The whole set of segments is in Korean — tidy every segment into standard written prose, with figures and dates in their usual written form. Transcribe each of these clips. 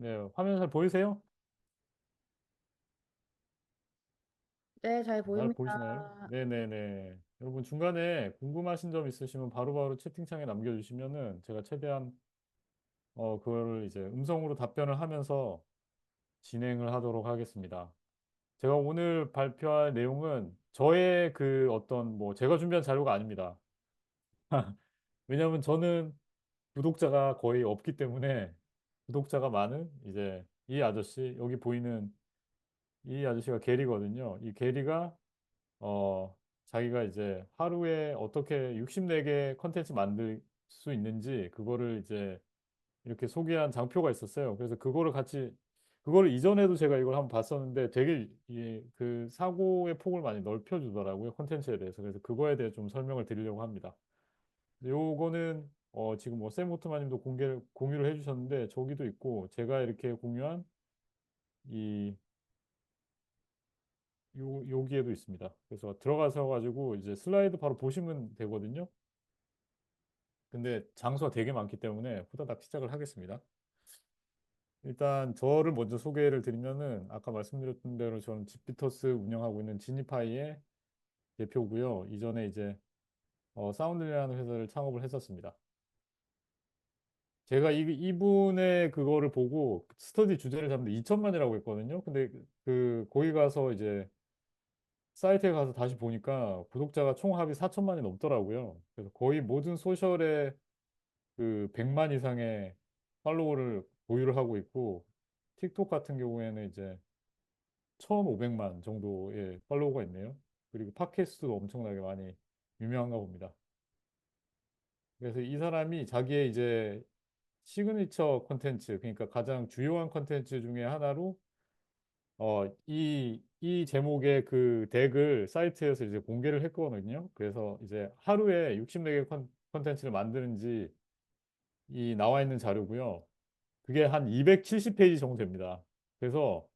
네, 화면 잘 보이세요? 네, 잘 잘 보입니다. 보이시나요? 네네네. 여러분 중간에 궁금하신 점 있으시면 바로바로 채팅창에 남겨주시면은 제가 최대한 그거를 이제 음성으로 답변을 하면서 진행을 하도록 하겠습니다. 제가 오늘 발표할 내용은 저의 그 어떤 뭐 제가 준비한 자료가 아닙니다. 왜냐하면 저는 구독자가 거의 없기 때문에 구독자가 많은 이제 이 아저씨 여기 보이는 이 아저씨가 게리거든요. 이 게리가 어, 자기가 이제 하루에 어떻게 64개 컨텐츠 만들 수 있는지 그거를 이제 이렇게 소개한 장표가 있었어요. 그래서 그거를 이전에도 제가 이걸 한번 봤었는데 되게 그 사고의 폭을 많이 넓혀주더라고요. 컨텐츠에 대해서. 그래서 그거에 대해 좀 설명을 드리려고 합니다. 요거는 지금 뭐 샘 오트만님도 공유를 해주셨는데 저기도 있고 제가 이렇게 공유한 이 여기에도 있습니다. 그래서 들어가서 가지고 이제 슬라이드 바로 보시면 되거든요. 근데 장수가 되게 많기 때문에 후다닥 시작을 하겠습니다. 일단 저를 먼저 소개를 드리면은 아까 말씀드렸던 대로 저는 집비터스 운영하고 있는 지니파이의 대표고요. 이전에 이제 사운드라는 회사를 창업을 했었습니다. 제가 이분의 그거를 보고 스터디 주제를 잡는데 2천만이라고 했거든요. 근데 거기 가서 이제 사이트에 가서 다시 보니까 구독자가 총 합이 4천만이 넘더라고요. 그래서 거의 모든 소셜에 그 100만 이상의 팔로워를 보유를 하고 있고 틱톡 같은 경우에는 이제 1,500만 정도의 팔로워가 있네요. 그리고 팟캐스트도 엄청나게 많이 유명한가 봅니다. 그래서 이 사람이 자기의 이제 시그니처 콘텐츠, 그러니까 가장 주요한 콘텐츠 중에 하나로 이 제목의 그 덱을 사이트에서 이제 공개를 했거든요. 그래서 이제 하루에 64개 콘텐츠를 만드는지 이 나와 있는 자료고요. 그게 한 270페이지 정도 됩니다. 그래서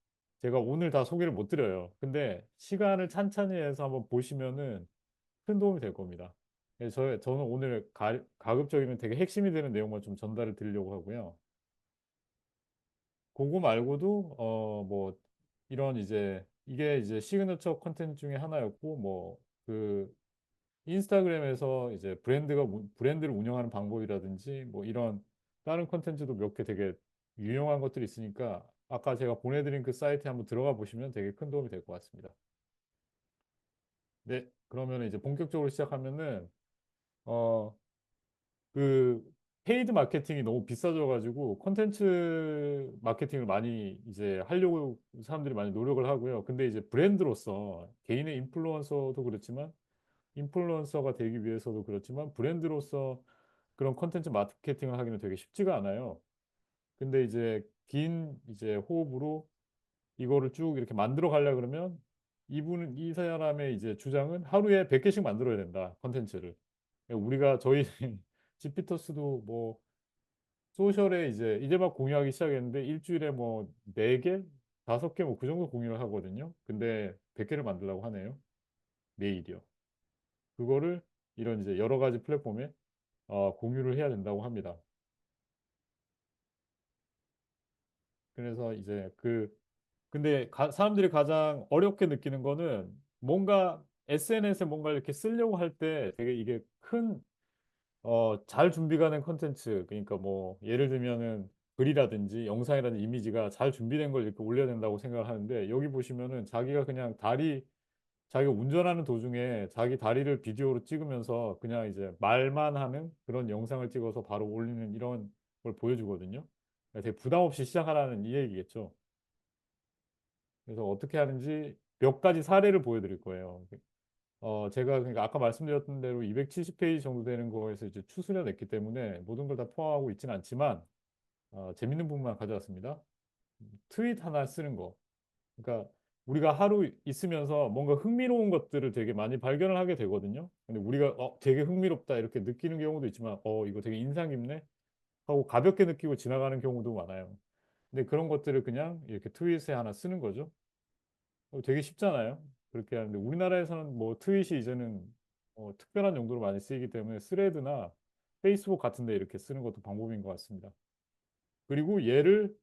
제가 오늘 다 소개를 못 드려요. 근데 시간을 찬찬히 해서 한번 보시면은 큰 도움이 될 겁니다. 그래서 저는 오늘 가급적이면 되게 핵심이 되는 내용만 좀 전달을 드리려고 하고요. 그거 말고도 뭐 이런 이제 이게 이제 시그너처 컨텐츠 중에 하나였고 뭐 그 인스타그램에서 이제 브랜드를 운영하는 방법이라든지 뭐 이런 다른 컨텐츠도 몇 개 되게 유용한 것들이 있으니까 아까 제가 보내드린 그 사이트에 한번 들어가 보시면 되게 큰 도움이 될 것 같습니다. 네, 그러면 이제 본격적으로 시작하면은 어 그 페이드 마케팅이 너무 비싸져가지고 콘텐츠 마케팅을 많이 이제 하려고 사람들이 많이 노력을 하고요. 근데 이제 브랜드로서 개인의 인플루언서도 그렇지만 인플루언서가 되기 위해서도 그렇지만 브랜드로서 그런 콘텐츠 마케팅을 하기는 되게 쉽지가 않아요. 근데 이제 긴 이제 호흡으로 이거를 쭉 이렇게 만들어 가려 그러면 이 사람의 이제 주장은 하루에 100개씩 만들어야 된다. 콘텐츠를. 우리가 저희 지피터스도 뭐 소셜에 이제 막 공유하기 시작했는데 일주일에 뭐 4개, 5개 뭐 그 정도 공유를 하거든요. 근데 100개를 만들려고 하네요. 매일이요. 그거를 이런 이제 여러 가지 플랫폼에 공유를 해야 된다고 합니다. 그래서 이제 근데 사람들이 가장 어렵게 느끼는 거는 뭔가 SNS에 뭔가 이렇게 쓰려고 할 때 되게 이게 잘 준비가 된 컨텐츠, 그러니까 뭐 예를 들면은 글이라든지 영상이라든지 이미지가 잘 준비된 걸 이렇게 올려야 된다고 생각을 하는데 여기 보시면은 자기가 그냥 자기가 운전하는 도중에 자기 다리를 비디오로 찍으면서 그냥 이제 말만 하는 그런 영상을 찍어서 바로 올리는 이런 걸 보여주거든요. 그러니까 되게 부담 없이 시작하라는 이 얘기겠죠. 그래서 어떻게 하는지 몇 가지 사례를 보여드릴 거예요. 제가 그러니까 아까 말씀드렸던 대로 270페이지 정도 되는 거에서 이제 추스려 냈기 때문에 모든 걸 다 포함하고 있지는 않지만 재밌는 부분만 가져왔습니다. 트윗 하나 쓰는 거. 그러니까 우리가 하루 있으면서 뭔가 흥미로운 것들을 되게 많이 발견을 하게 되거든요. 근데 우리가 되게 흥미롭다 이렇게 느끼는 경우도 있지만 이거 되게 인상 깊네 하고 가볍게 느끼고 지나가는 경우도 많아요. 근데 그런 것들을 그냥 이렇게 트윗에 하나 쓰는 거죠. 되게 쉽잖아요. 그렇게 하는데 우리나라에서는 뭐 트윗이 이제는 특별한 용도로 많이 쓰이기 때문에 스레드나 페이스북 같은 데 이렇게 쓰는 것도 방법인 것 같습니다. 그리고 얘를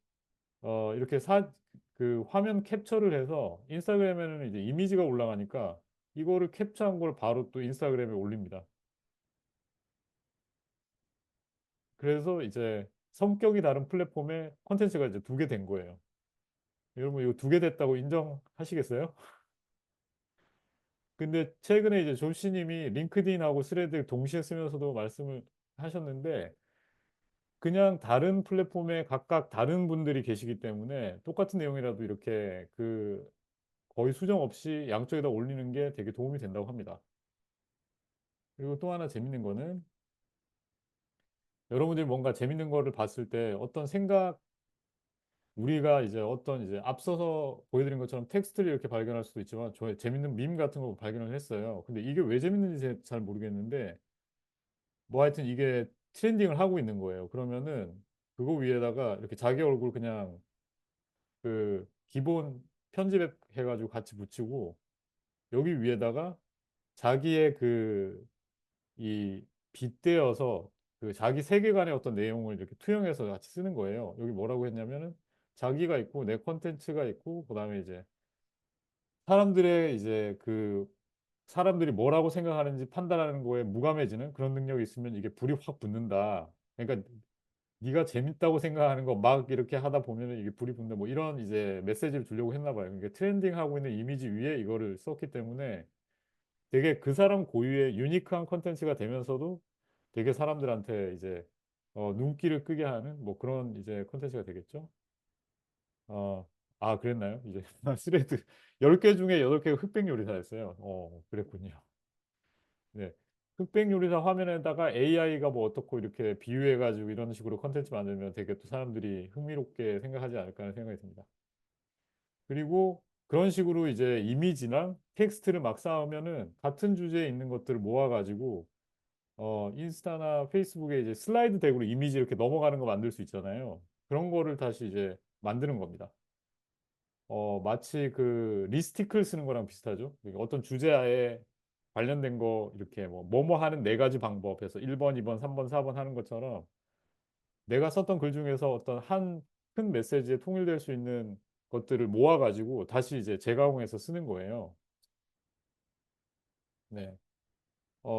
이렇게 그 화면 캡처를 해서 인스타그램에는 이제 이미지가 올라가니까 이거를 캡처한 걸 바로 또 인스타그램에 올립니다. 그래서 이제 성격이 다른 플랫폼에 콘텐츠가 이제 두 개 된 거예요. 여러분 이거 두 개 됐다고 인정하시겠어요? 근데 최근에 이제 조시님이 링크드인하고 스레드 동시에 쓰면서도 말씀을 하셨는데 그냥 다른 플랫폼에 각각 다른 분들이 계시기 때문에 똑같은 내용이라도 이렇게 그 거의 수정 없이 양쪽에다 올리는 게 되게 도움이 된다고 합니다. 그리고 또 하나 재밌는 거는 여러분들이 뭔가 재밌는 거를 봤을 때 어떤 생각 우리가 이제 어떤 이제 앞서서 보여드린 것처럼 텍스트를 이렇게 발견할 수도 있지만 저 재밌는 밈 같은 거 발견을 했어요. 근데 이게 왜 재밌는지 잘 모르겠는데 뭐 하여튼 이게 트렌딩을 하고 있는 거예요. 그러면은 그거 위에다가 이렇게 자기 얼굴 그냥 그 기본 편집해가지고 같이 붙이고 여기 위에다가 자기의 그 이 빗대어서 그 자기 세계관의 어떤 내용을 이렇게 투영해서 같이 쓰는 거예요. 여기 뭐라고 했냐면은 자기가 있고 내 컨텐츠가 있고 그다음에 이제 사람들의 이제 그 사람들이 뭐라고 생각하는지 판단하는 거에 무감해지는 그런 능력이 있으면 이게 불이 확 붙는다. 그러니까 네가 재밌다고 생각하는 거 막 이렇게 하다 보면은 이게 불이 붙는다. 뭐 이런 이제 메시지를 주려고 했나 봐요. 그러니까 트렌딩하고 있는 이미지 위에 이거를 썼기 때문에 되게 그 사람 고유의 유니크한 컨텐츠가 되면서도 되게 사람들한테 이제 눈길을 끄게 하는 뭐 그런 이제 컨텐츠가 되겠죠. 어, 아, 그랬나요? 이제 스레드 10개 중에 8개가 흑백 요리사였어요. 그랬군요. 네. 흑백 요리사 화면에다가 AI가 뭐 어떻고 이렇게 비유해가지고 이런 식으로 컨텐츠 만들면 되게 또 사람들이 흥미롭게 생각하지 않을까 하는 생각이 듭니다. 그리고 그런 식으로 이제 이미지나 텍스트를 막 쌓으면은 같은 주제에 있는 것들을 모아가지고 인스타나 페이스북에 이제 슬라이드 덱으로 이미지 이렇게 넘어가는 거 만들 수 있잖아요. 그런 거를 다시 이제 만드는 겁니다. 마치 그 리스티클 쓰는 거랑 비슷하죠. 그러니까 어떤 주제에 관련된 거 이렇게 뭐 뭐뭐 하는 네 가지 방법에서 1번, 2번, 3번, 4번 하는 것처럼 내가 썼던 글 중에서 어떤 한 큰 메시지에 통일될 수 있는 것들을 모아가지고 다시 이제 재가공해서 쓰는 거예요. 네.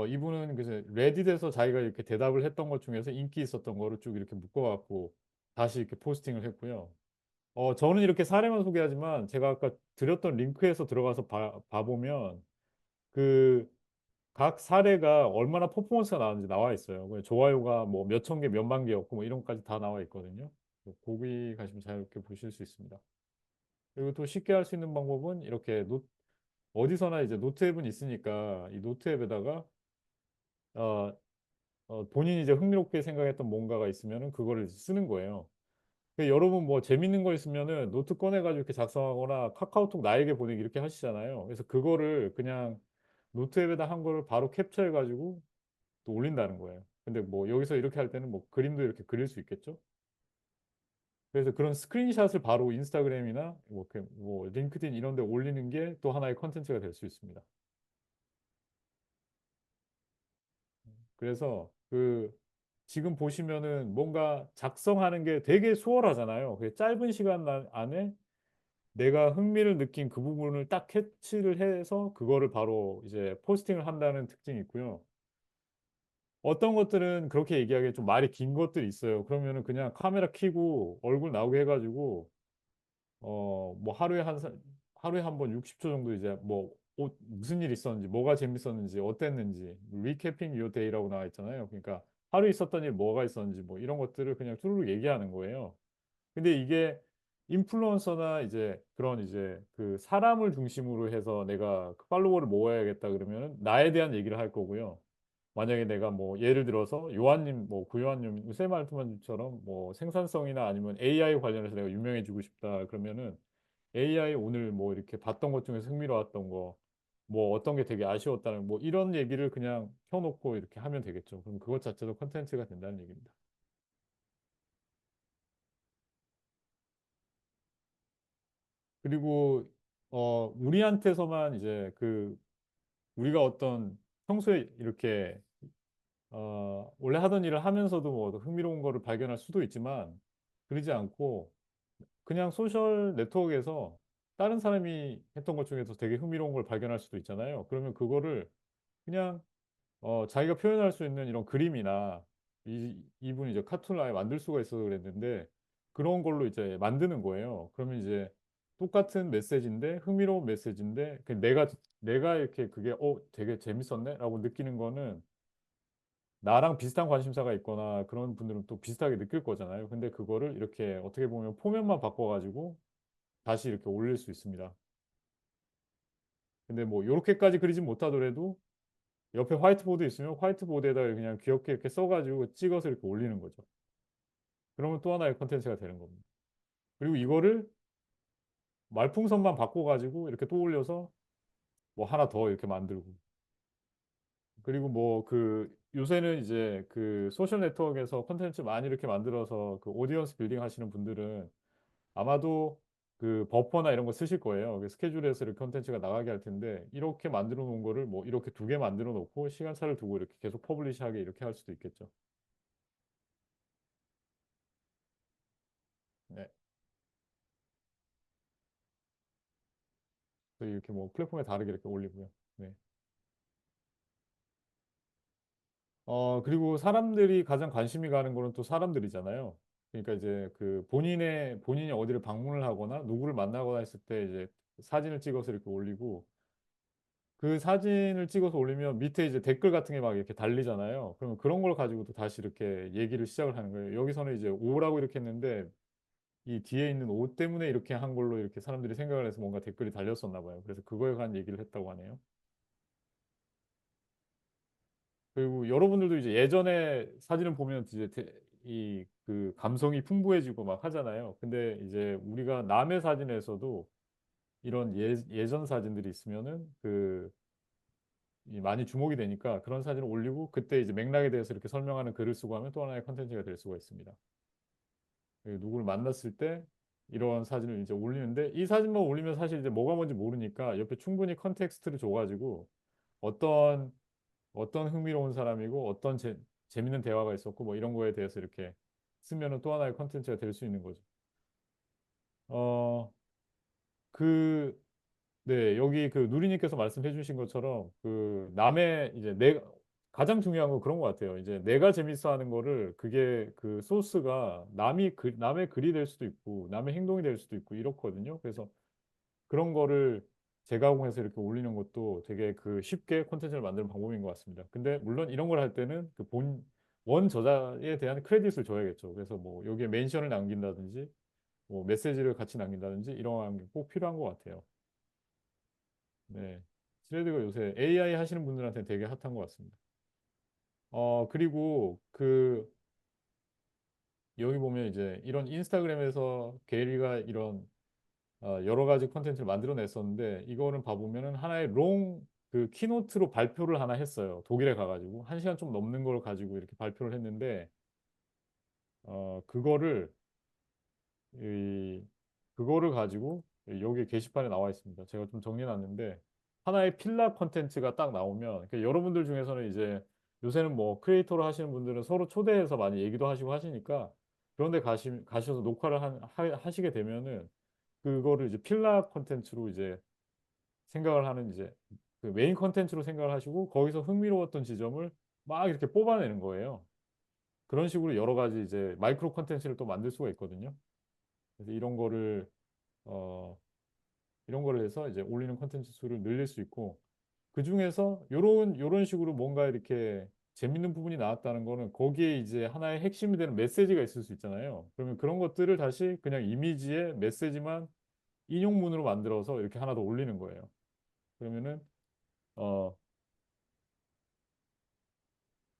이분은 그래서 레딧에서 자기가 이렇게 대답을 했던 것 중에서 인기 있었던 거를 쭉 이렇게 묶어갖고 다시 이렇게 포스팅을 했고요. 저는 이렇게 사례만 소개하지만 제가 아까 드렸던 링크에서 들어가서 봐보면 그 각 사례가 얼마나 퍼포먼스가 나왔는지 나와 있어요. 그 좋아요가 뭐 몇천 개, 몇만 개였고 뭐 이런 것까지 다 나와 있거든요. 거기 가시면 자유롭게 보실 수 있습니다. 그리고 또 쉽게 할 수 있는 방법은 이렇게 어디서나 이제 노트 앱은 있으니까 이 노트 앱에다가 어, 본인이 이제 흥미롭게 생각했던 뭔가가 있으면은 그거를 쓰는 거예요. 여러분 뭐 재밌는 거 있으면은 노트 꺼내가지고 이렇게 작성하거나 카카오톡 나에게 보내기 이렇게 하시잖아요. 그래서 그거를 그냥 노트 앱에다 한 거를 바로 캡처해가지고 또 올린다는 거예요. 근데 뭐 여기서 이렇게 할 때는 뭐 그림도 이렇게 그릴 수 있겠죠? 그래서 그런 스크린샷을 바로 인스타그램이나 뭐 링크드인 이런 데 올리는 게 또 하나의 컨텐츠가 될 수 있습니다. 그래서 그 지금 보시면은 뭔가 작성하는 게 되게 수월하잖아요. 그 짧은 시간 안에 내가 흥미를 느낀 그 부분을 딱 캐치를 해서 그거를 바로 이제 포스팅을 한다는 특징이 있고요. 어떤 것들은 그렇게 얘기하기에 좀 말이 긴 것들이 있어요. 그러면은 그냥 카메라 켜고 얼굴 나오게 해가지고 뭐 하루에 한 번 60초 정도 이제 뭐 무슨 일 있었는지, 뭐가 재밌었는지, 어땠는지, 리캐핑 요 데이라고 나와 있잖아요. 그러니까 하루 있었던 일 뭐가 있었는지 뭐 이런 것들을 그냥 쭈루룩 얘기하는 거예요. 근데 이게 인플루언서나 이제 그런 이제 그 사람을 중심으로 해서 내가 그 팔로워를 모아야겠다 그러면은 나에 대한 얘기를 할 거고요. 만약에 내가 뭐 예를 들어서 요한님 뭐 구요한님 샘 알트만처럼 뭐 생산성이나 아니면 AI 관련해서 내가 유명해지고 싶다 그러면은 AI 오늘 뭐 이렇게 봤던 것 중에서 흥미로웠던 거 뭐 어떤 게 되게 아쉬웠다는 뭐 이런 얘기를 그냥 켜놓고 이렇게 하면 되겠죠. 그럼 그것 자체도 컨텐츠가 된다는 얘기입니다. 그리고 우리한테서만 이제 그 우리가 어떤 평소에 이렇게 원래 하던 일을 하면서도 뭐 흥미로운 거를 발견할 수도 있지만 그러지 않고 그냥 소셜 네트워크에서 다른 사람이 했던 것 중에서 되게 흥미로운 걸 발견할 수도 있잖아요. 그러면 그거를 그냥 자기가 표현할 수 있는 이런 그림이나 이분이 이제 카툰을 아예 만들 수가 있어서 그랬는데 그런 걸로 이제 만드는 거예요. 그러면 이제 똑같은 메시지인데 흥미로운 메시지인데 내가 이렇게 그게 되게 재밌었네라고 느끼는 거는 나랑 비슷한 관심사가 있거나 그런 분들은 또 비슷하게 느낄 거잖아요. 근데 그거를 이렇게 어떻게 보면 포맷만 바꿔가지고 다시 이렇게 올릴 수 있습니다. 근데 뭐 이렇게까지 그리진 못하더라도 옆에 화이트보드 있으면 화이트보드에다 그냥 귀엽게 이렇게 써가지고 찍어서 이렇게 올리는 거죠. 그러면 또 하나의 컨텐츠가 되는 겁니다. 그리고 이거를 말풍선만 바꿔가지고 이렇게 또 올려서 뭐 하나 더 이렇게 만들고. 그리고 뭐 요새는 이제 그 소셜 네트워크에서 컨텐츠 많이 이렇게 만들어서 그 오디언스 빌딩 하시는 분들은 아마도 그 버퍼나 이런 거 쓰실 거예요. 그 스케줄에서 이렇게 컨텐츠가 나가게 할 텐데 이렇게 만들어 놓은 거를 뭐 이렇게 두 개 만들어 놓고 시간차를 두고 이렇게 계속 퍼블리시하게 이렇게 할 수도 있겠죠. 네. 그래서 이렇게 뭐 플랫폼에 다르게 이렇게 올리고요. 네. 그리고 사람들이 가장 관심이 가는 거는 또 사람들이잖아요. 그러니까 이제 그 본인이 어디를 방문을 하거나 누구를 만나거나 했을 때 이제 사진을 찍어서 이렇게 올리고 그 사진을 찍어서 올리면 밑에 이제 댓글 같은 게 막 이렇게 달리잖아요. 그러면 그런 걸 가지고 또 다시 이렇게 얘기를 시작을 하는 거예요. 여기서는 이제 오라고 이렇게 했는데 이 뒤에 있는 옷 때문에 이렇게 한 걸로 이렇게 사람들이 생각을 해서 뭔가 댓글이 달렸었나 봐요. 그래서 그거에 관한 얘기를 했다고 하네요. 그리고 여러분들도 이제 예전에 사진을 보면 이제 이 그 감성이 풍부해지고 막 하잖아요. 근데 이제 우리가 남의 사진에서도 이런 예전 사진들이 있으면은 이 많이 주목이 되니까 그런 사진을 올리고 그때 이제 맥락에 대해서 이렇게 설명하는 글을 쓰고 하면 또 하나의 컨텐츠가 될 수가 있습니다. 누구를 만났을 때 이런 사진을 이제 올리는데 이 사진만 올리면 사실 이제 뭐가 뭔지 모르니까 옆에 충분히 컨텍스트를 줘가지고 어떤 어떤 흥미로운 사람이고 어떤 재밌는 대화가 있었고 뭐 이런 거에 대해서 이렇게 쓰면은 또 하나의 컨텐츠가 될 수 있는 거죠. 어, 그, 네, 여기 그 누리님께서 말씀해 주신 것처럼 그 남의 이제 가장 중요한 건 그런 것 같아요. 이제 내가 재밌어 하는 거를 그게 그 소스가 남의 글이 될 수도 있고 남의 행동이 될 수도 있고 이렇거든요. 그래서 그런 거를 재가공해서 이렇게 올리는 것도 되게 그 쉽게 콘텐츠를 만드는 방법인 것 같습니다. 근데 물론 이런 걸 할 때는 원 저자에 대한 크레딧을 줘야겠죠. 그래서 뭐 여기에 멘션을 남긴다든지 뭐 메시지를 같이 남긴다든지 이런 게 꼭 필요한 것 같아요. 네. 스레드가 요새 AI 하시는 분들한테 되게 핫한 것 같습니다. 그리고 여기 보면 이제 이런 인스타그램에서 게리가 이런 여러 가지 컨텐츠를 만들어냈었는데 이거는 봐보면은 하나의 그 키노트로 발표를 하나 했어요. 독일에 가가지고 1시간 좀 넘는 걸 가지고 이렇게 발표를 했는데 그거를 이 그거를 가지고 여기 게시판에 나와 있습니다. 제가 좀 정리해놨는데 하나의 필라 컨텐츠가 딱 나오면 그러니까 여러분들 중에서는 이제 요새는 뭐 크리에이터로 하시는 분들은 서로 초대해서 많이 얘기도 하시고 하시니까 그런데 가셔서 녹화를 하시게 되면은 그거를 이제 필라 컨텐츠로 이제 생각을 하는 이제 그 메인 컨텐츠로 생각을 하시고 거기서 흥미로웠던 지점을 막 이렇게 뽑아내는 거예요. 그런 식으로 여러 가지 이제 마이크로 컨텐츠를 또 만들 수가 있거든요. 그래서 어, 이런 거를 해서 이제 올리는 컨텐츠 수를 늘릴 수 있고 그 중에서 요런 식으로 뭔가 이렇게 재밌는 부분이 나왔다는 거는 거기에 이제 하나의 핵심이 되는 메시지가 있을 수 있잖아요. 그러면 그런 것들을 다시 그냥 이미지에 메시지만 인용문으로 만들어서 이렇게 하나 더 올리는 거예요. 그러면은 어,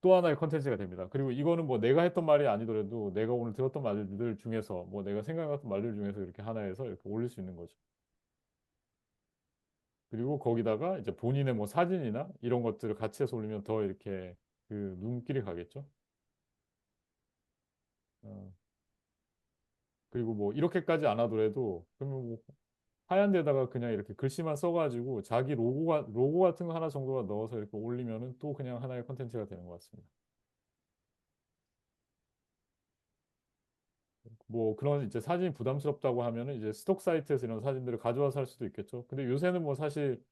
또 하나의 컨텐츠가 됩니다. 그리고 이거는 뭐 내가 했던 말이 아니더라도 내가 오늘 들었던 말들 중에서 뭐 내가 생각했던 말들 중에서 이렇게 하나에서 이렇게 올릴 수 있는 거죠. 그리고 거기다가 이제 본인의 뭐 사진이나 이런 것들을 같이 해서 올리면 더 이렇게 그 눈길이 가겠죠. 어, 그리고 뭐 이렇게까지 안 하더라도 그러면 뭐 하얀 데다가 그냥 이렇게 글씨만 써가지고 자기 로고 같은 거 하나 정도가 넣어서 이렇게 올리면은 또 그냥 하나의 컨텐츠가 되는 것 같습니다. 뭐 그런 이제 사진이 부담스럽다고 하면은 이제 스톡 사이트에서 이런 사진들을 가져와서 할 수도 있겠죠. 근데 요새는 뭐 사실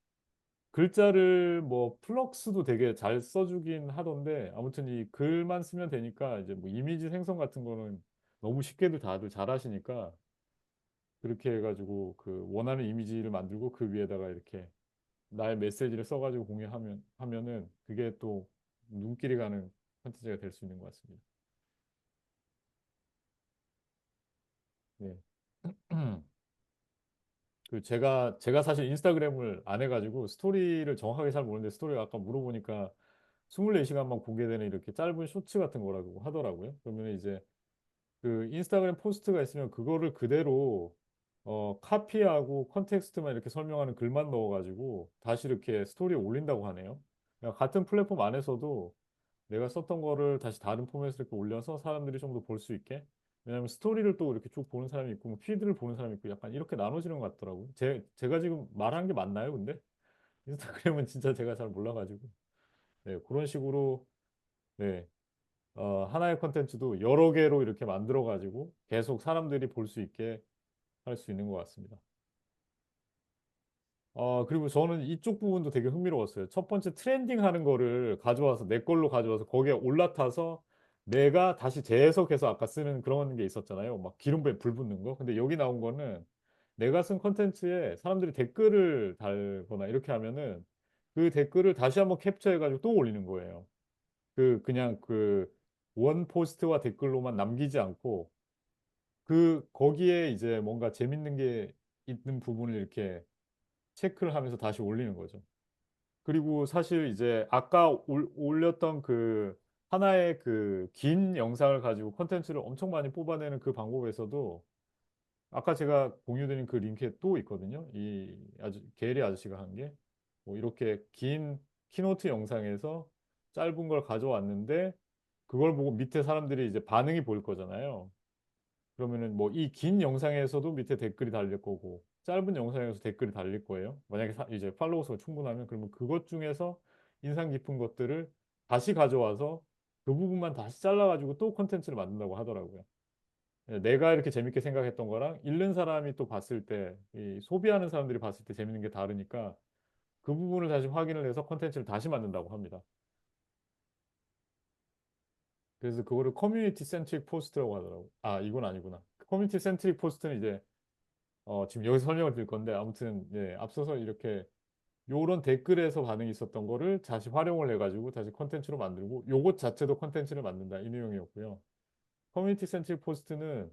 글자를 뭐 플럭스도 되게 잘 써주긴 하던데 아무튼 이 글만 쓰면 되니까 이제 뭐 이미지 생성 같은 거는 너무 쉽게들 다들 잘 하시니까 그렇게 해가지고 그 원하는 이미지를 만들고 그 위에다가 이렇게 나의 메시지를 써가지고 하면은 그게 또 눈길이 가는 컨텐츠가 될 수 있는 것 같습니다. 네. 그 제가 사실 인스타그램을 안 해가지고 스토리를 정확하게 잘 모르는데 스토리가 아까 물어보니까 24시간만 공개되는 이렇게 짧은 쇼츠 같은 거라고 하더라고요. 그러면 이제 그 인스타그램 포스트가 있으면 그거를 그대로 카피하고 컨텍스트만 이렇게 설명하는 글만 넣어가지고 다시 이렇게 스토리에 올린다고 하네요. 그러니까 같은 플랫폼 안에서도 내가 썼던 거를 다시 다른 포맷으로 이렇게 올려서 사람들이 좀 더 볼 수 있게. 왜냐하면 스토리를 또 이렇게 쭉 보는 사람이 있고 뭐 피드를 보는 사람이 있고 약간 이렇게 나눠지는 것 같더라고요. 제가 지금 말한 게 맞나요, 근데? 인스타그램은 진짜 제가 잘 몰라가지고. 네, 그런 식으로 네, 하나의 컨텐츠도 여러 개로 이렇게 만들어가지고 계속 사람들이 볼 수 있게 할 수 있는 것 같습니다. 그리고 저는 이쪽 부분도 되게 흥미로웠어요. 첫 번째 트렌딩 하는 거를 가져와서 내 걸로 가져와서 거기에 올라타서 내가 다시 재해석해서 아까 쓰는 그런 게 있었잖아요. 막 기름부에 불 붙는 거. 근데 여기 나온 거는 내가 쓴 컨텐츠에 사람들이 댓글을 달거나 이렇게 하면은 그 댓글을 다시 한번 캡처해가지고 또 올리는 거예요. 그냥 그 원 포스트와 댓글로만 남기지 않고 거기에 이제 뭔가 재밌는 게 있는 부분을 이렇게 체크를 하면서 다시 올리는 거죠. 그리고 사실 이제 아까 올렸던 그 하나의 그 긴 영상을 가지고 컨텐츠를 엄청 많이 뽑아내는 그 방법에서도 아까 제가 공유드린 그 링크에 또 있거든요. 이 아주 게리 아저씨가 한 게 뭐 이렇게 긴 키노트 영상에서 짧은 걸 가져왔는데 그걸 보고 밑에 사람들이 이제 반응이 보일 거잖아요. 그러면은 뭐 이 긴 영상에서도 밑에 댓글이 달릴 거고 짧은 영상에서 댓글이 달릴 거예요. 만약에 이제 팔로워 수가 충분하면 그러면 그것 중에서 인상 깊은 것들을 다시 가져와서 그 부분만 다시 잘라가지고 또 콘텐츠를 만든다고 하더라고요. 예, 내가 이렇게 재밌게 생각했던 거랑 읽는 사람이 또 봤을 때, 이 소비하는 사람들이 봤을 때 재밌는 게 다르니까 그 부분을 다시 확인을 해서 콘텐츠를 다시 만든다고 합니다. 그래서 그거를 커뮤니티 센트릭 포스트라고 하더라고요. 아, 이건 아니구나. 커뮤니티 센트릭 포스트는 이제 지금 여기서 설명을 드릴 건데 아무튼 예, 앞서서 이렇게 요런 댓글에서 반응이 있었던 거를 다시 활용을 해가지고 다시 컨텐츠로 만들고 요것 자체도 컨텐츠를 만든다 이 내용이었고요. 커뮤니티 센트릭 포스트는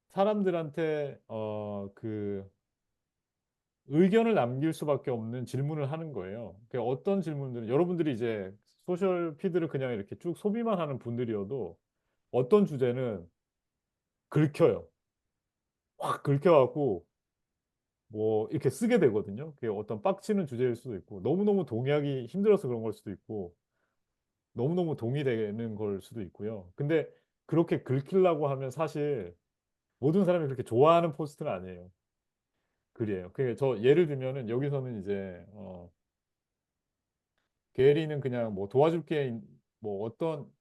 사람들한테 그 의견을 남길 수밖에 없는 질문을 하는 거예요. 그 어떤 질문들은 여러분들이 이제 소셜 피드를 그냥 이렇게 쭉 소비만 하는 분들이어도 어떤 주제는 긁혀요. 확 긁혀갖고 뭐 이렇게 쓰게 되거든요. 그게 어떤 빡치는 주제일 수도 있고 너무너무 동의하기 힘들어서 그런 걸 수도 있고 너무너무 동의되는 걸 수도 있고요. 근데 그렇게 긁히려고 하면 사실 모든 사람이 그렇게 좋아하는 포스트는 아니에요. 글이에요. 저 예를 들면은 여기서는 이제 게리는 그냥 뭐 도와줄게 뭐 어떤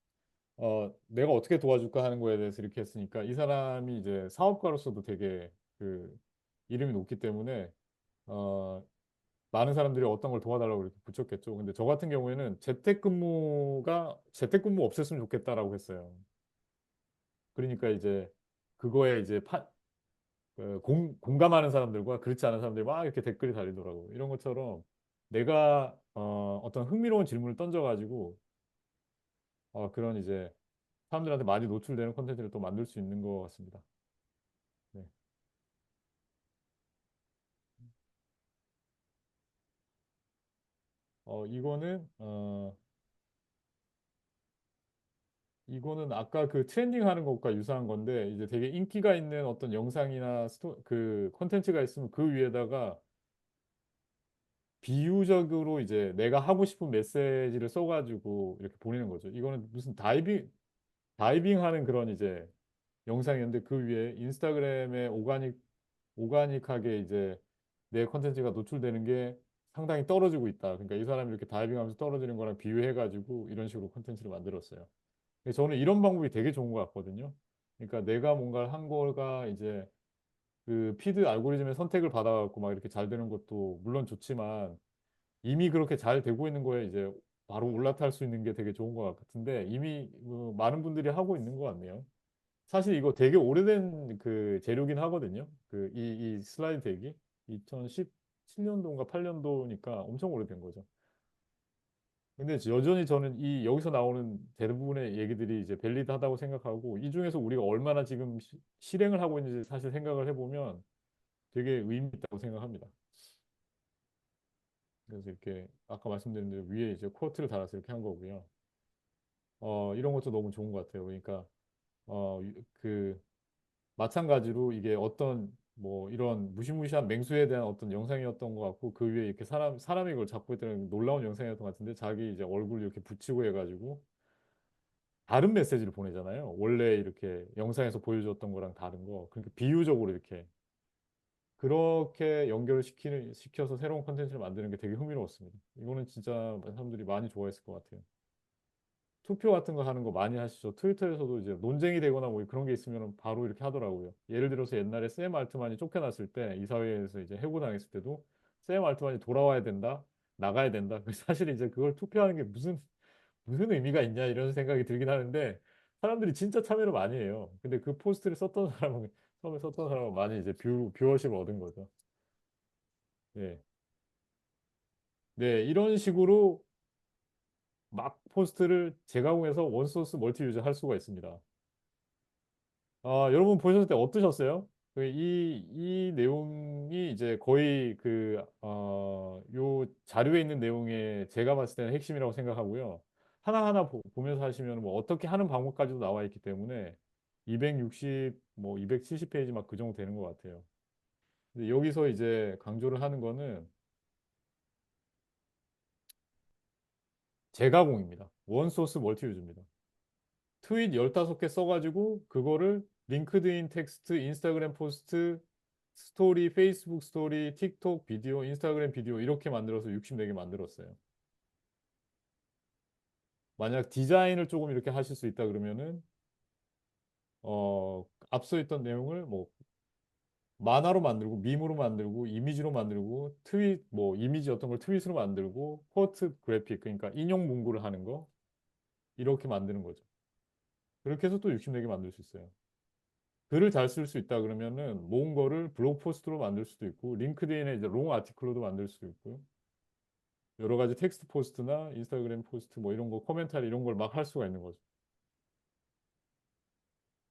내가 어떻게 도와줄까 하는 거에 대해서 이렇게 했으니까 이 사람이 이제 사업가로서도 되게 그 이름이 높기 때문에 어 많은 사람들이 어떤 걸 도와달라고 이렇게 붙였겠죠. 근데 저 같은 경우에는 재택근무 없앴으면 좋겠다라고 했어요. 그러니까 이제 그거에 이제 공감하는 사람들과 그렇지 않은 사람들이 막 이렇게 댓글이 달리더라고요. 이런 것처럼 내가 어떤 흥미로운 질문을 던져가지고 그런 이제 사람들한테 많이 노출되는 콘텐츠를 또 만들 수 있는 것 같습니다. 네. 어, 이거는 어, 이거는 아까 그 트렌딩 하는 것과 유사한 건데 이제 되게 인기가 있는 어떤 영상이나 그 콘텐츠가 있으면 그 위에다가 비유적으로 이제 내가 하고 싶은 메시지를 써가지고 이렇게 보내는 거죠. 이거는 무슨 다이빙 하는 그런 이제 영상이었는데 그 위에 인스타그램에 오가닉하게 이제 내 콘텐츠가 노출되는 게 상당히 떨어지고 있다. 그러니까 이 사람이 이렇게 다이빙하면서 떨어지는 거랑 비유해가지고 이런 식으로 콘텐츠를 만들었어요. 그래서 저는 이런 방법이 되게 좋은 것 같거든요. 그러니까 내가 뭔가를 한 거가 이제 그 피드 알고리즘의 선택을 받아갖고 막 이렇게 잘 되는 것도 물론 좋지만 이미 그렇게 잘 되고 있는 거에 이제 바로 올라탈 수 있는 게 되게 좋은 것 같은데 이미 많은 분들이 하고 있는 것 같네요. 사실 이거 되게 오래된 그 재료긴 하거든요. 이 슬라이드 덱이 2017년도인가 8년도니까 엄청 오래된 거죠. 근데 여전히 저는 이 여기서 나오는 대부분의 얘기들이 이제 밸리드하다고 생각하고 이 중에서 우리가 얼마나 지금 실행을 하고 있는지 사실 생각을 해보면 되게 의미 있다고 생각합니다. 그래서 이렇게 아까 말씀드린 대로 위에 이제 코트를 달아서 이렇게 한 거고요. 이런 것도 너무 좋은 것 같아요. 그러니까 그 마찬가지로 이게 어떤 뭐 이런 무시무시한 맹수에 대한 어떤 영상이었던 것 같고 그 위에 이렇게 사람이 이걸 잡고 있다는 놀라운 영상이었던 것 같은데 자기 이제 얼굴 이렇게 붙이고 해가지고 다른 메시지를 보내잖아요. 원래 이렇게 영상에서 보여줬던 거랑 다른 거. 그러니까 비유적으로 이렇게 그렇게 연결을 시켜서 새로운 컨텐츠를 만드는 게 되게 흥미로웠습니다. 이거는 진짜 사람들이 많이 좋아했을 것 같아요. 투표 같은 거 하는 거 많이 하시죠. 트위터에서도 이제 논쟁이 되거나 뭐 그런 게 있으면 바로 이렇게 하더라고요. 예를 들어서 옛날에 샘 알트만이 쫓겨났을 때 이사회에서 이제 해고당했을 때도 샘 알트만이 돌아와야 된다, 나가야 된다. 사실 이제 그걸 투표하는 게 무슨 의미가 있냐 이런 생각이 들긴 하는데 사람들이 진짜 참여를 많이 해요. 근데 그 포스트를 썼던 사람은 처음에 썼던 사람은 많이 이제 뷰어십을 얻은 거죠. 네. 네, 이런 식으로 막 포스트를 재가공해서 원소스 멀티 유저 할 수가 있습니다. 여러분 보셨을 때 어떠셨어요? 이 내용이 이제 거의 요 자료에 있는 내용의 제가 봤을 때는 핵심이라고 생각하고요. 하나하나 보면서 하시면 뭐 어떻게 하는 방법까지도 나와 있기 때문에 260, 뭐 270페이지 막 그 정도 되는 것 같아요. 근데 여기서 이제 강조를 하는 거는 재가공입니다. 원소스 멀티 유즈입니다. 트윗 15개 써가지고 그거를 링크드인 텍스트, 인스타그램 포스트, 스토리, 페이스북 스토리, 틱톡 비디오, 인스타그램 비디오 이렇게 만들어서 64개 만들었어요. 만약 디자인을 조금 이렇게 하실 수 있다 그러면은 앞서 있던 내용을 뭐 만화로 만들고 밈으로 만들고 이미지로 만들고 트윗 뭐 이미지 어떤 걸 트윗으로 만들고 코트 그래픽 그러니까 인용 문구를 하는 거 이렇게 만드는 거죠. 그렇게 해서 또 64개 만들 수 있어요. 글을 잘 쓸 수 있다 그러면은 모은 거를 블로그 포스트로 만들 수도 있고 링크드인에 이제 롱 아티클로도 만들 수도 있고 여러 가지 텍스트 포스트나 인스타그램 포스트 뭐 이런 거 코멘터리 이런 걸 막 할 수가 있는 거죠.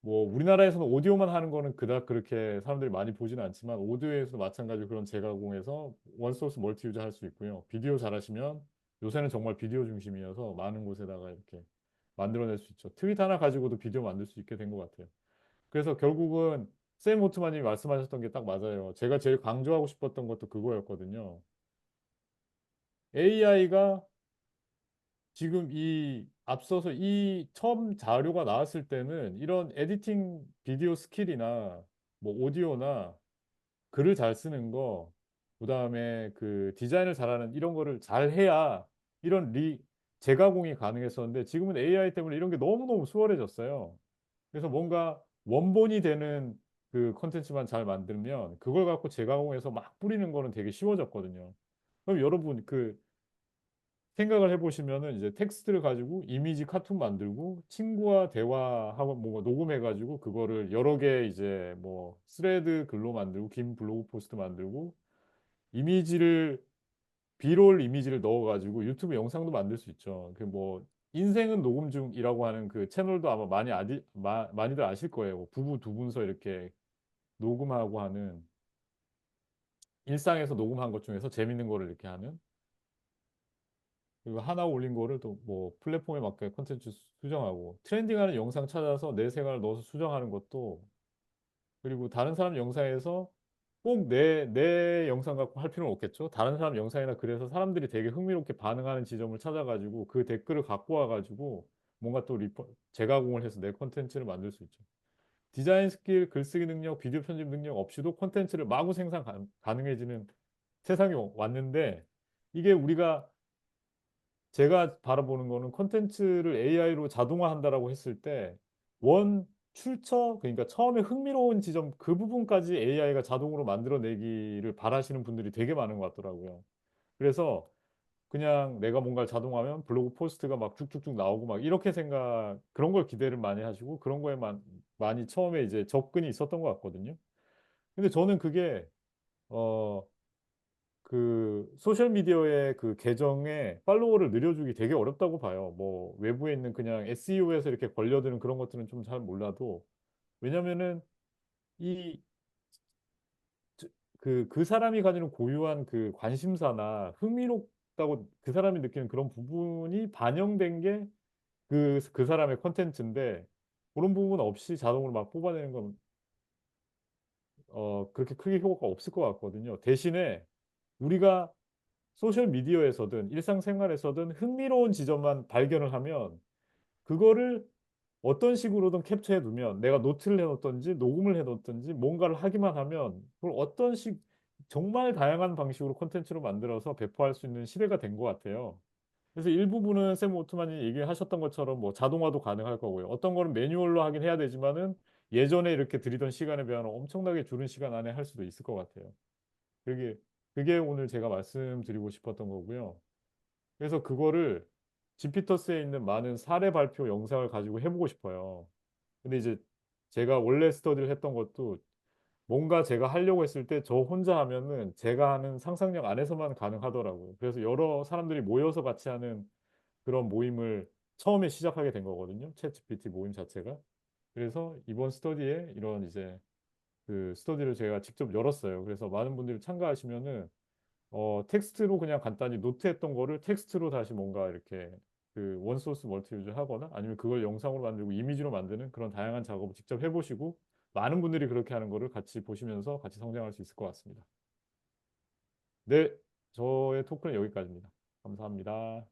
뭐 우리나라에서는 오디오만 하는 거는 그닥 그렇게 사람들이 많이 보지는 않지만 오디오에서도 마찬가지로 그런 재가공해서 원소스 멀티 유저 할 수 있고요. 비디오 잘하시면 요새는 정말 비디오 중심이어서 많은 곳에다가 이렇게 만들어낼 수 있죠. 트윗 하나 가지고도 비디오 만들 수 있게 된 것 같아요. 그래서 결국은 샘 호트만님이 말씀하셨던 게 딱 맞아요. 제가 제일 강조하고 싶었던 것도 그거였거든요. AI가 지금 이 앞서서 이 처음 자료가 나왔을 때는 이런 에디팅 비디오 스킬이나 뭐 오디오나 글을 잘 쓰는 거, 그다음에 그 디자인을 잘하는 이런 거를 잘 해야 이런 재가공이 가능했었는데 지금은 AI 때문에 이런 게 너무너무 수월해졌어요. 그래서 뭔가 원본이 되는 그 컨텐츠만 잘 만들면 그걸 갖고 재가공해서 막 뿌리는 거는 되게 쉬워졌거든요. 그럼 여러분 생각을 해보시면은 이제 텍스트를 가지고 이미지 카툰 만들고 친구와 대화하고 뭐 녹음해가지고 그거를 여러 개 이제 뭐 스레드 글로 만들고 긴 블로그 포스트 만들고 이미지를 비롤 이미지를 넣어가지고 유튜브 영상도 만들 수 있죠. 그 뭐 인생은 녹음 중이라고 하는 그 채널도 아마 많이들 아실 거예요. 뭐 부부 두 분서 이렇게 녹음하고 하는 일상에서 녹음한 것 중에서 재밌는 거를 이렇게 하는 그리고 하나 올린 거를 또 뭐 플랫폼에 맞게 콘텐츠 수정하고 트렌딩하는 영상 찾아서 내 생각을 넣어서 수정하는 것도 그리고 다른 사람 영상에서 꼭 내 영상 갖고 할 필요는 없겠죠. 다른 사람 영상이나 그래서 사람들이 되게 흥미롭게 반응하는 지점을 찾아가지고 그 댓글을 갖고 와가지고 뭔가 또 재가공을 해서 내 콘텐츠를 만들 수 있죠. 디자인 스킬, 글쓰기 능력, 비디오 편집 능력 없이도 콘텐츠를 마구 생산 가능해지는 세상이 왔는데 이게 우리가 제가 바라보는 거는 콘텐츠를 AI로 자동화한다라고 했을 때 원 출처, 그러니까 처음에 흥미로운 지점 그 부분까지 AI가 자동으로 만들어내기를 바라시는 분들이 되게 많은 것 같더라고요. 그래서 그냥 내가 뭔가를 자동화하면 블로그 포스트가 막 쭉쭉쭉 나오고 막 이렇게 그런 걸 기대를 많이 하시고 그런 거에만 많이 처음에 이제 접근이 있었던 것 같거든요. 근데 저는 그게 어 그 소셜 미디어의 그 계정에 팔로워를 늘려주기 되게 어렵다고 봐요. 뭐 외부에 있는 그냥 SEO에서 이렇게 걸려드는 그런 것들은 좀 잘 몰라도, 왜냐면은 이 그 사람이 가지는 고유한 그 관심사나 흥미롭다고 그 사람이 느끼는 그런 부분이 반영된 게 그 사람의 콘텐츠인데, 그런 부분 없이 자동으로 막 뽑아내는 건 그렇게 크게 효과가 없을 것 같거든요. 대신에 우리가 소셜 미디어에서든 일상생활에서든 흥미로운 지점만 발견을 하면 그거를 어떤 식으로든 캡처해 두면, 내가 노트를 해 놓든지 녹음을 해 놓든지 뭔가를 하기만 하면 그걸 어떤 정말 다양한 방식으로 콘텐츠로 만들어서 배포할 수 있는 시대가 된 것 같아요. 그래서 일부분은 샘 오트만이 얘기하셨던 것처럼 뭐 자동화도 가능할 거고요. 어떤 거는 매뉴얼로 하긴 해야 되지만은 예전에 이렇게 들이던 시간에 비하면 엄청나게 줄은 시간 안에 할 수도 있을 것 같아요. 그게 그게 오늘 제가 말씀드리고 싶었던 거고요. 그래서 그거를 지피터스에 있는 많은 사례 발표 영상을 가지고 해보고 싶어요. 근데 이제 제가 원래 스터디를 했던 것도 뭔가 제가 하려고 했을 때 저 혼자 하면은 제가 하는 상상력 안에서만 가능하더라고요. 그래서 여러 사람들이 모여서 같이 하는 그런 모임을 처음에 시작하게 된 거거든요. 챗 GPT 모임 자체가. 그래서 이번 스터디에 이런 이제 그 스터디를 제가 직접 열었어요. 그래서 많은 분들이 참가하시면은 텍스트로 그냥 간단히 노트했던 거를 텍스트로 다시 뭔가 이렇게 그 원소스 멀티 유즈 하거나 아니면 그걸 영상으로 만들고 이미지로 만드는 그런 다양한 작업을 직접 해보시고 많은 분들이 그렇게 하는 거를 같이 보시면서 같이 성장할 수 있을 것 같습니다. 네, 저의 토크는 여기까지입니다. 감사합니다.